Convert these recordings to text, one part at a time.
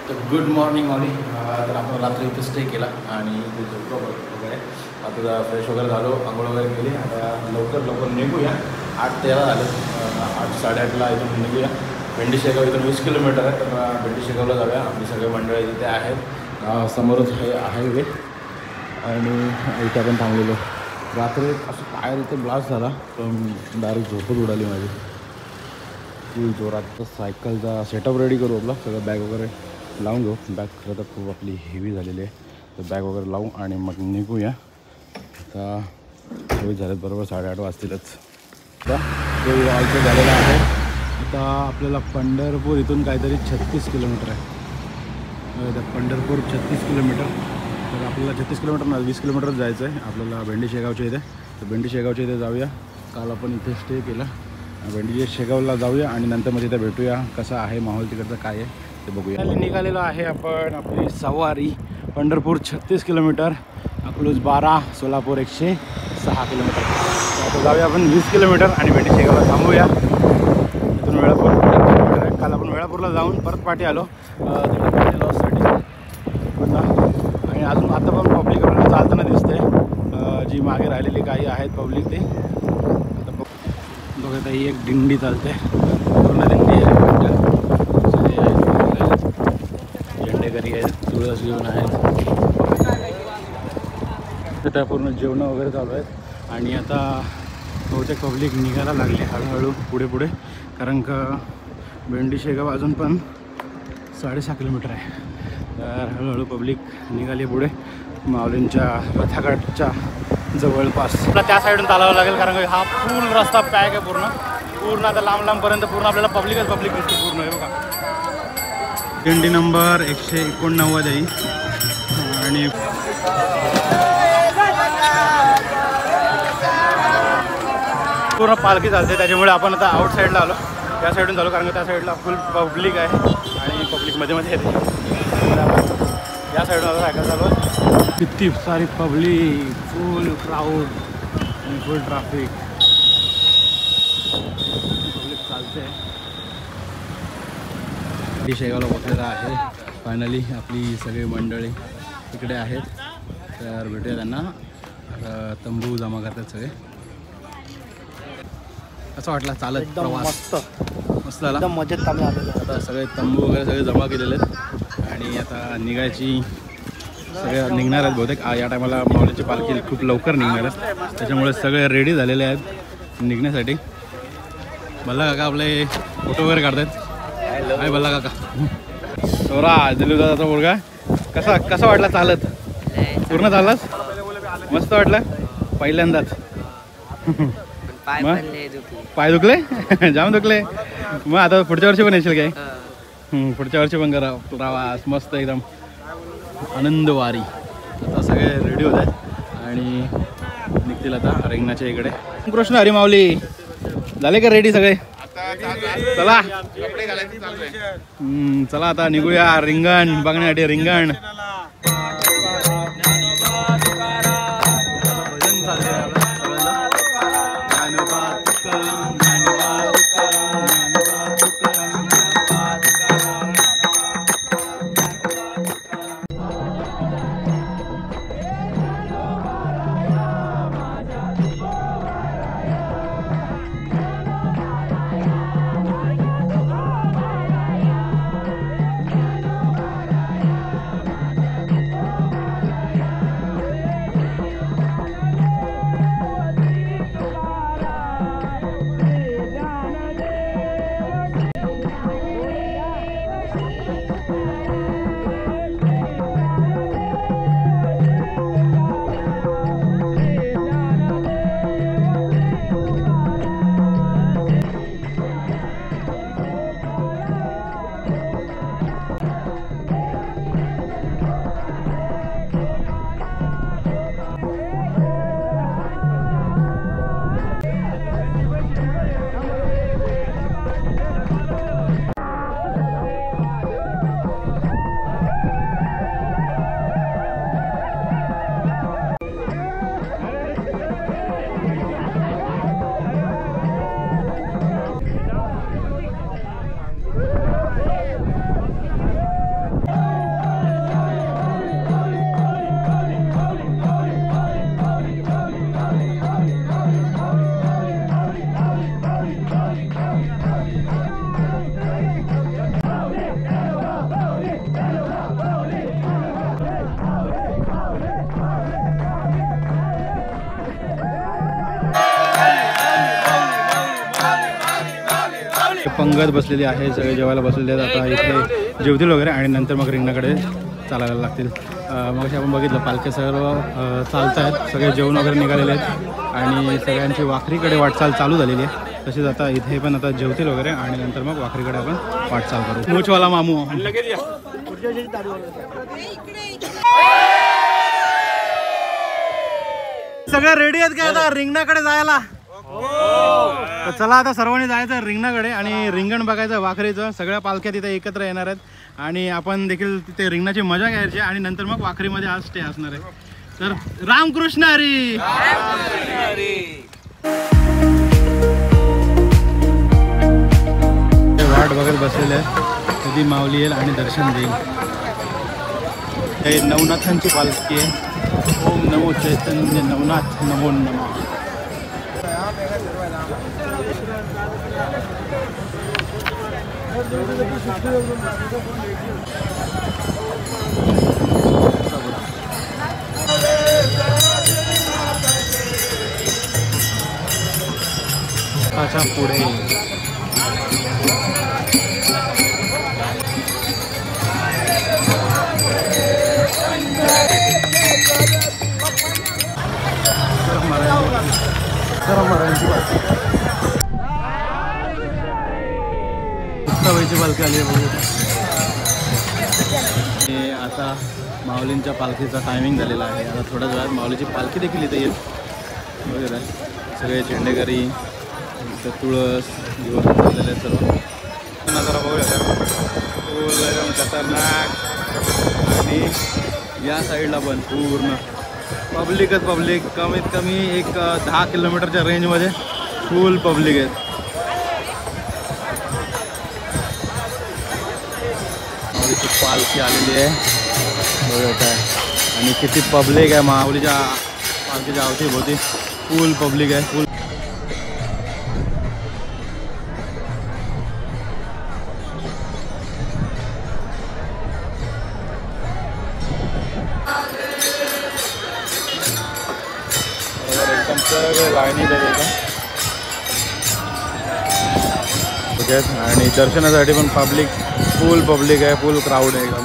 तर good morning माऊली. तर आपण रात्री इथे स्टे केला आणि इथे झोपलो वगैरे. आता फ्रेश वगैरे झालो, आंघोळ वगैरे केली. आता लवकर निघूया. 8:13 झाले. 8 साडेआठला इथून निघूया. भेंडी शेगाव इथून 20 किलोमीटर आहे. तर भेंडी शेगावला जाऊया. आपली सगळे मंडळी इथे आहेत. समोरच हे हायवे आणि इथे आपण थांबलेलो. रात्री असं टायर इथे ब्लास्ट झाला पण डायरेक्ट झोपच उडाली माझी. फुल जोरात. सायकलचा सेटअप रेडी करू. आपला सगळं बॅग वगैरे लावून घेऊ. बॅग खरं तर खूप आपली हेवी झालेली आहे. तर बॅग वगैरे लावू आणि मग निघूया. आता 24 झालेत, बरोबर 8:30 वाजतीलच. ऑलचं झालेलं आहे. आता आपल्याला पंढरपूर इथून काहीतरी 36 किलोमीटर आहे. पंढरपूर 36 किलोमीटर. तर आपल्याला 36 किलोमीटर ना 20 किलोमीटरच जायचं आहे आपल्याला भेंडी शेगावच्या इथे. तर भेंडी शेगावच्या इथे जाऊया. काल आपण इथे स्टे केला. भेंडी शेगावला जाऊया आणि नंतर मग तिथे भेटूया. कसं आहे माहोल तिकडचं, काय आहे ते बघूया. निघालेलो आहे आपण आपली सवारी. Pandharpur 36 kilometre, Akluj 12, Solapur 106 kilometre. आता जाऊया आपण 20 किलोमीटर आणि भेंडी शेगावला थांबूया. इथून वेळापूर 8 किलोमीटर आहे. काल आपण वेळापूरला जाऊन परत पाठी आलो तिकडे लॉससाठी. आणि अजून आता पण पब्लिक आपल्याला चालताना दिसते. जी मागे राहिलेली काही आहेत पब्लिक ती आता बघत ही एक दिंडी चालते. पूर्ण दिंडी आहे. झेंडेकरी आहेत, तुळस घेऊन आहेत. त्या पूर्ण जेवणं वगैरे चालू आहेत. आणि आता बहुतेक पब्लिक निघायला लागली हळूहळू पुढे कारण का भेंडी शेगाव अजून पण 6.5 किलोमीटर आहे. तर हळूहळू पब्लिक निघाली पुढे माऊलींच्या रथाघाटच्या जवळपास. त्या साईडून चालावं लागेल कारण हा फुल रस्ता पॅक आहे पूर्ण आता लांबपर्यंत पूर्ण आपल्याला पब्लिक दिसते पूर्ण. आहे बघा, दिंडी नंबर 189 आहे. आणि पूर्ण पालखी चालते त्याच्यामुळे आपण आता आउट साईडला आलो. त्या साईडून चालू कारण का त्या साईडला फुल पब्लिक आहे आणि पब्लिक मध्ये येते. या साईडून आता सायकल चालू. किती सारी पब्लिक, फुल क्राऊड आणि फुल ट्रॅफिक. पब्लिक चालते. शेगावला पोचलेला आहे फायनली. आपली सगळी मंडळी इकडे आहेत. तर भेटूया त्यांना. तंबू जमा करतात सगळे. असं वाटलं चालत प्रवास मस्त झाला, एकदम मजेत चालू आलेलं. आता सगळे तंबू वगैरे सगळे जमा केलेले आहेत आणि आता निघायची सगळे निघणार आहेत बहुतेक. या टायमाला माऊलीची पालखी खूप लवकर निघणार आहेत त्याच्यामुळे सगळे रेडी झालेले आहेत निघण्यासाठी. भल्ला काका आपले फोटो वगैरे काढतात. आहे भल्ला काका. सोरा दिलू दादाचा मुलगा. कसा वाटला चालत? पूर्ण चाललास? मस्त वाटलं पहिल्यांदाच. पाय दुखले? जाम दुखले. मग आता पुढच्या वर्षी पण येशील काय? पुढच्या वर्षी पण करा प्रवास मस्त एकदम आनंद वारी. आता सगळे रेडी होत आहेत आणि निघतील आता रिंगणाच्या इकडे. कृष्ण हरी माऊली झाले का रेडी सगळे? चला चला आता निघूया रिंगण बघण्यासाठी. रिंगण पंगत बसलेली आहे, सगळे जेवायला बसलेले आहेत. आता इथे जेवतील वगैरे आणि नंतर मग रिंगणाकडे चालायला लागतील. मग आपण बघितलं पालख्या सर्व चालत आहेत, सगळे जेवण वगैरे निघालेले आहेत आणि सगळ्यांची वाखरीकडे वाटचाल चालू झालेली आहे. तसेच आता इथे पण आता जेवतील वगैरे आणि नंतर मग वाखरीकडे आपण वाटचाल करू. मूचवाला मामू सगळे रेडी आहेत काय आता रिंगणाकडे जायला? तर चला आता सर्वांनी जायचं रिंगणाकडे आणि रिंगण बघायचं वाखरीचं. सगळ्या पालख्या तिथे एकत्र येणार आहेत आणि आपण देखील तिथे रिंगणाची मजा घ्यायची आणि नंतर मग वाखरीमध्ये आज स्टे असणार आहे. तर रामकृष्ण हरी. वाट बघत बसलेले आहे कधी माऊली येईल आणि दर्शन देईल. हे नवनाथांची पालखी आहे. ओम नमो चैतन्य नवनाथ नमो नमः. अच्छा पुढे उत्सवाची पालखी आली आहे. आता माऊलींच्या पालखीचा टायमिंग झालेला आहे. आता थोड्याच वेळात माऊलीची पालखी देखील इथे येईल वगैरे. सगळे झेंडेकरी इथं तुळस घेऊन बसलेले आहेत सर्व. नजारा बघूया एकदम खतरनाक. आणि या साईडला पण पूर्ण पब्लिकच पब्लिक. कमीत कमी एक 10 किलोमीटरच्या रेंजमध्ये फुल पब्लिक आहेत. माऊलीची पालखी आलेली आहे बघत आहे आणि किती पब्लिक आहे माऊलीच्या पालखीच्या अवतीभोवती. फुल पब्लिक आहे. फुल एकदम सगळे लाईनीत आहे आणि दर्शनासाठी पण पब्लिक फुल पब्लिक आहे. फुल क्राऊड आहे एकदम.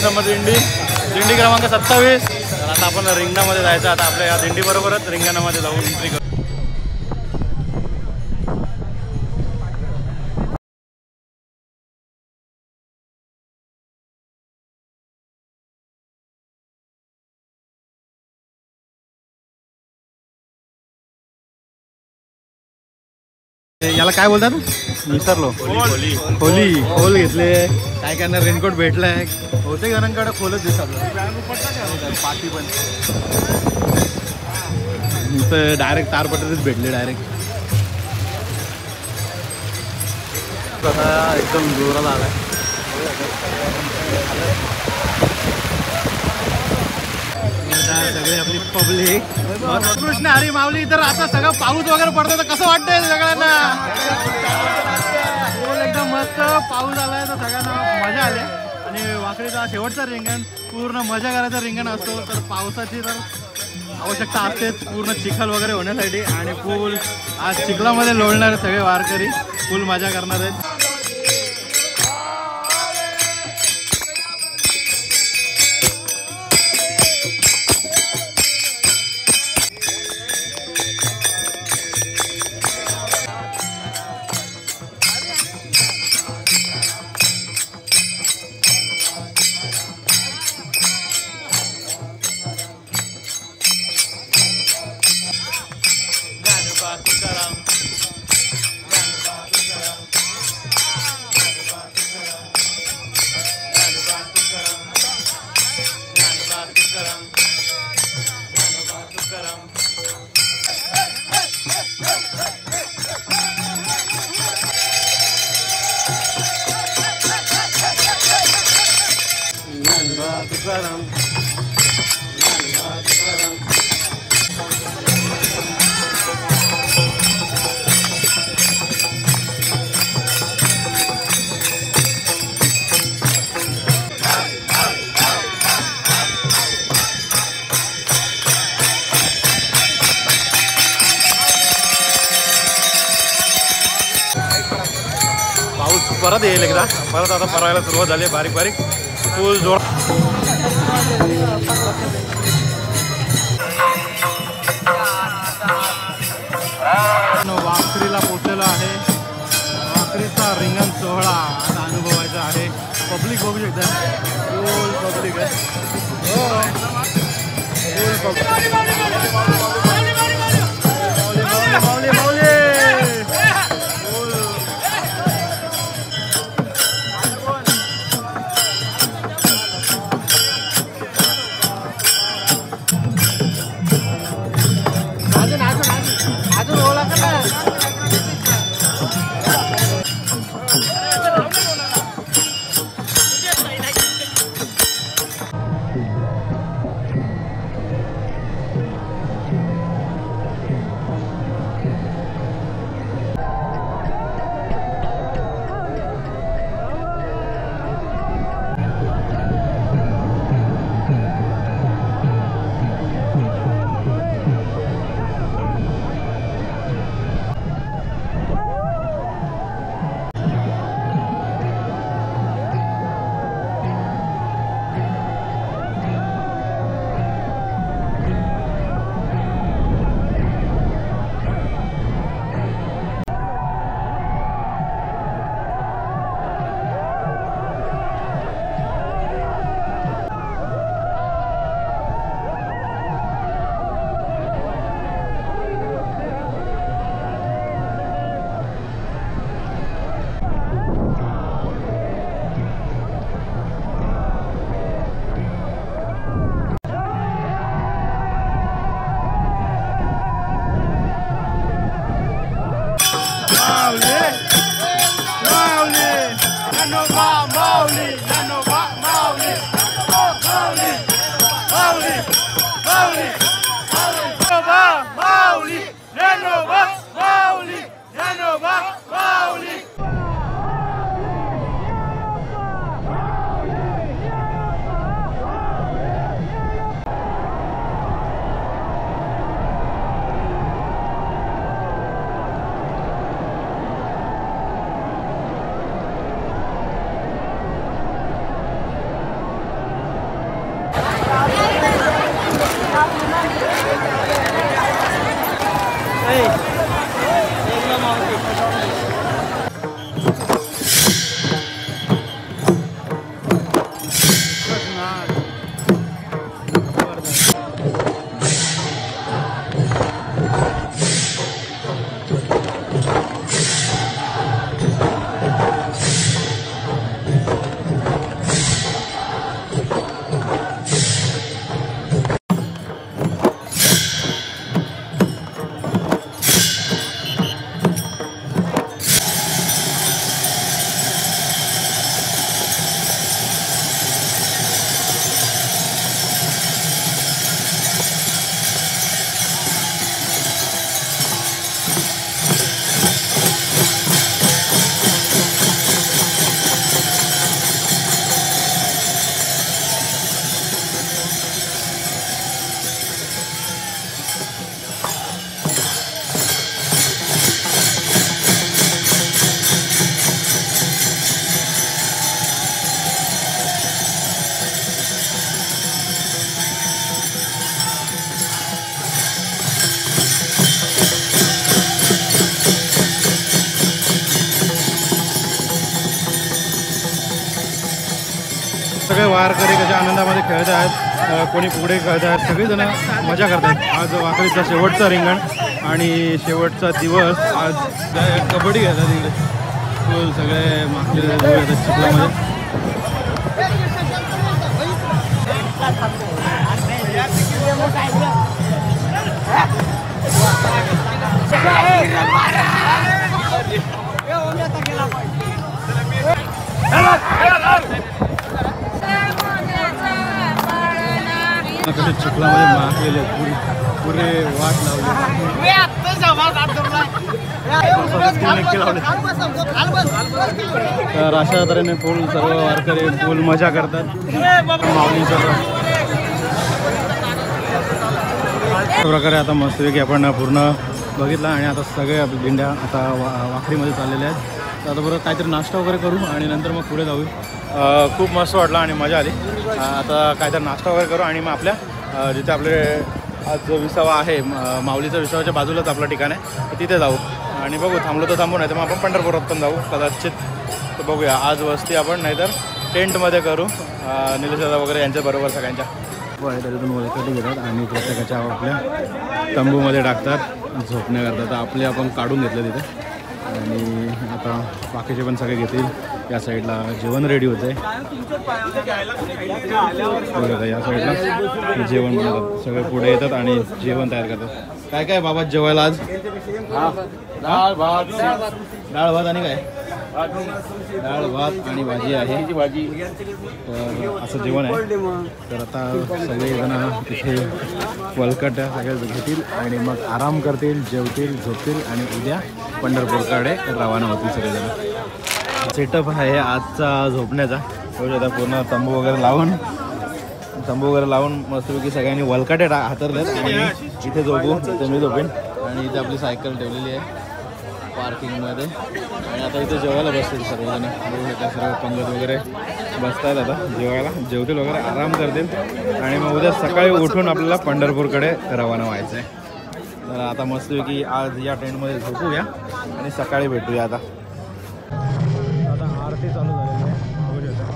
नंबर दिंडी क्रमांक 27. तर आता आपण रिंगणामध्ये जायचं. आता आपल्या या दिंडीबरोबरच रिंगणामध्ये जाऊन एंट्री करू. याला काय बोलतात विसरलो. खोली खोल घेतले. काय करणार रेनकोट भेटलाय. बहुतेक जणांकडे खोलच दिसत पाठी पण डायरेक्ट तारपटरीच भेटले डायरेक्ट. एकदम जोराला आलाय. सगळे आपली पब्लिक. कृष्ण हरी माऊली. तर आता सगळं पाऊस वगैरे पडतो तर कसं वाटतंय सगळ्यांना? एकदम मस्त पाऊस आलाय तर सगळ्यांना मजा आली. आणि वाकडीचा शेवटचा रिंगण पूर्ण मजा करायचा रिंगण असतो. तर पावसाची तर आवश्यकता असतेच पूर्ण चिखल वगैरे होण्यासाठी. आणि फुल आज चिखलामध्ये लोळणारे सगळे वारकरी फुल मजा करणार आहेत. परत येईल एकदा. परत आता परायला सुरुवात झाली बारीक बारीक फुल जोर. वाखरीला पोचलेलो आहे. वाखरीचा रिंगण सोहळा आता अनुभवायचा आहे. पब्लिक बघू शकता, फुल पब्लिक आहे. सगळे वारकरी कशा आनंदामध्ये खेळत आहेत, कोणी पुढे खेळत आहेत, सगळेजण मजा करत आहेत. आज वाखरीचा शेवटचा रिंगण आणि शेवटचा दिवस. आज कबड्डी घेतात इकडे, फुल सगळे मागले येतात चिखलामध्ये. कसे चिखलामध्ये माखलेले पुरे वाट लावली. तर अशा तऱ्हेने फुल सर्व वारकरी फुल मजा करतात. माऊलीचा प्रकारे आता मस्तपैकी आपण पूर्ण बघितला आणि आता सगळे आपले दिंड्या आता वाखरीमध्ये चाललेले आहेत. तर आता बरोबर काहीतरी नाश्ता वगैरे करू आणि नंतर मग पुढे जाऊ. खूप मस्त वाटलं आणि मजा आली. आता काहीतरी नाश्ता वगैरे करू आणि मग आपल्या जिथे आपले आज जो विसावा आहे माऊलीचा विसावाच्या बाजूलाच आपलं ठिकाण आहे तर तिथे जाऊ आणि बघू थांबलो तर थांबू नाही तर मग आपण पंढरपुरात पण जाऊ कदाचित. तर बघूया आज वस्ती आपण नाहीतर टेंटमध्ये करू निलेश दादा वगैरे यांच्याबरोबर सगळ्यांच्या. आहे त्याच्यातून वलकटी घेतात आणि प्रत्येकाच्या आपल्या तंबूमध्ये टाकतात झोपण्याकरता. तर आपले आपण काढून घेतलं तिथे आणि आता बाकीचे पण सगळे घेतील. या साईडला जेवण रेडी होतं आहे बघा. या साईडला जेवण बनवतात सगळे पुढे येतात आणि जेवण तयार करतात. काय काय बाबा जेवायला आज? डाळ भात आणि काय? डाळ भात आणि भाजी आहे. तर असं जेवण आहे. तर आता सगळेजण तिथे वलकट्या सगळे घेतील आणि मग आराम करतील, जेवतील, झोपतील आणि उद्या पंढरपूरकडे रवाना होतील सगळेजण. सेटअप आहे आजचा झोपण्याचा. आता पूर्ण तंबू वगैरे लावून मस्तपैकी सगळ्यांनी वलकाटे हातरलेत आणि इथे झोपू. इथे मी झोपेन आणि इथे आपली सायकल ठेवलेली आहे पार्किंगमध्ये आणि आता इथे जेवायला बसतील सर्वजण. बघू शकता सर्व पंगत वगैरे बसतात आता जेवायला. जेवतील वगैरे आराम करतील आणि मग उद्या सकाळी उठून आपल्याला पंढरपूरकडे रवाना व्हायचं आहे. तर आता मस्तपैकी आज या टेंटमध्ये झोपूया आणि सकाळी भेटूया. आता आरती चालू झालेली आहे. बघू शकता.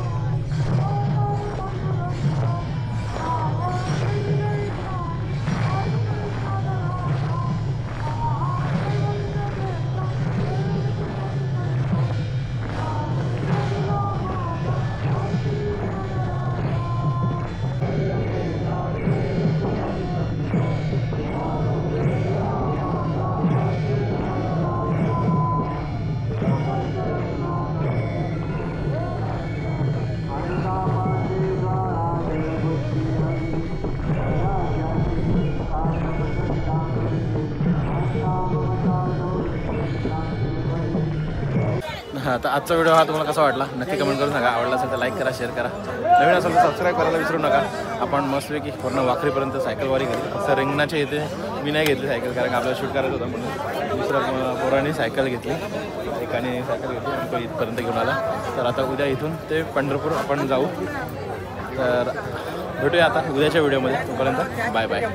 तर आजचा व्हिडिओ हा तुम्हाला कसा वाटला नक्की कमेंट करून सांगा. आवडला असेल तर लाईक करा, शेअर करा. नवीन असेल तर सबस्क्राईब करायला विसरू नका. आपण मस्तपैकी पूर्ण वाखरीपर्यंत सायकलवारी घेतली. फक्त रिंगणाच्या इथे मी नाही घेतली सायकल कारण आपल्याला शूट करायचं होतं म्हणून. दुसऱ्या पोरांनी सायकल घेतली, एकाने सायकल घेतली आणि तो इथपर्यंत घेऊन आला. तर आता उद्या इथून ते पंढरपूर आपण जाऊ. तर भेटूया आता उद्याच्या व्हिडिओमध्ये. तोपर्यंत बाय बाय.